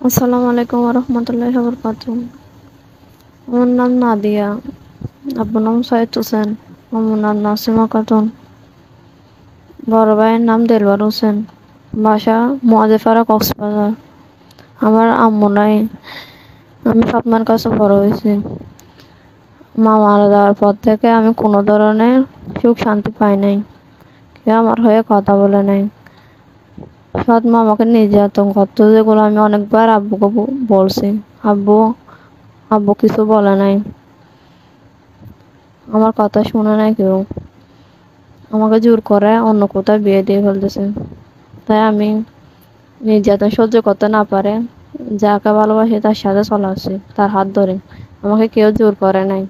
আসসালামু আলাইকুম রহমতুল্লাহি ওয়া বারাকাতুহু। আমার নাম নাদিয়া, আব্বুর নাম সৈয়দ হোসেন, আম্মুর নাম নাসিমা খাতুন, বড় ভাইয়ের নাম দেলবর হোসেন, বাসা মুয়াজেফারা, কক্সবাজার। আমার আম্মু নাই, আমি ফাতেমার কাছে বড় হয়েছি। মা মারা যাওয়ার পর থেকে আমি কোনো ধরনের সুখ শান্তি পাই নাই, কেউ আমার হয়ে কথা বলে নাই। ফাতেমা আমাকে নির্যাতন করতো, যেগুলো আমি অনেকবার আব্বুকে বলছি। আব্বু আব্বু কিছু বলে নাই, আমার কথা শুনে নাই কেউ। আমাকে জোর করে অন্য কোথাও বিয়ে দিয়ে ফেলতেছে। তাই আমি নির্যাতন সহ্য করতে না পারে যাকে ভালোবাসি তার সাথে চলে আসছি, তার হাত ধরে। আমাকে কেউ জোর করে নাই,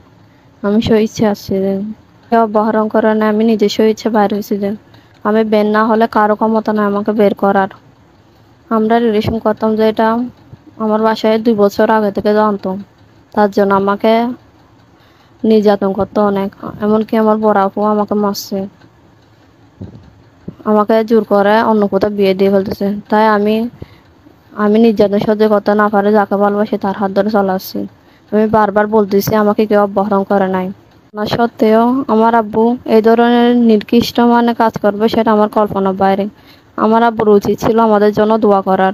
আমি স্বইচ্ছে আসছি যে। কেউ অপহরণ করে নাই, আমি নিজে স্বইচ্ছে বাইর হয়েছি যে। আমি বের না হলে কারো ক্ষমতা নাই আমাকে বের করার। আমরা রিলেশন করতাম, যে এটা আমার বাসায় 2 বছর আগে থেকে জানতো। তার জন্য আমাকে নির্যাতন করতো অনেক, এমনকি আমার বড় আপু আমাকে মারছে। আমাকে জোর করে অন্য কোথাও বিয়ে দিয়ে ফেলতেছে। তাই আমি আমি নির্যাতন সহ্য করতে না পারে যাকে ভালোবাসি তার হাত ধরে চলে আসছি। আমি বারবার বলতেছি আমাকে কেউ অপহরণ করে নাই। না সত্ত্বেও আমার আব্বু এই ধরনের নিকৃষ্ট কাজ করবে, সেটা আমার কল্পনার বাইরে। আমার আব্বুর উচিত ছিল আমাদের জন্য দোয়া করার।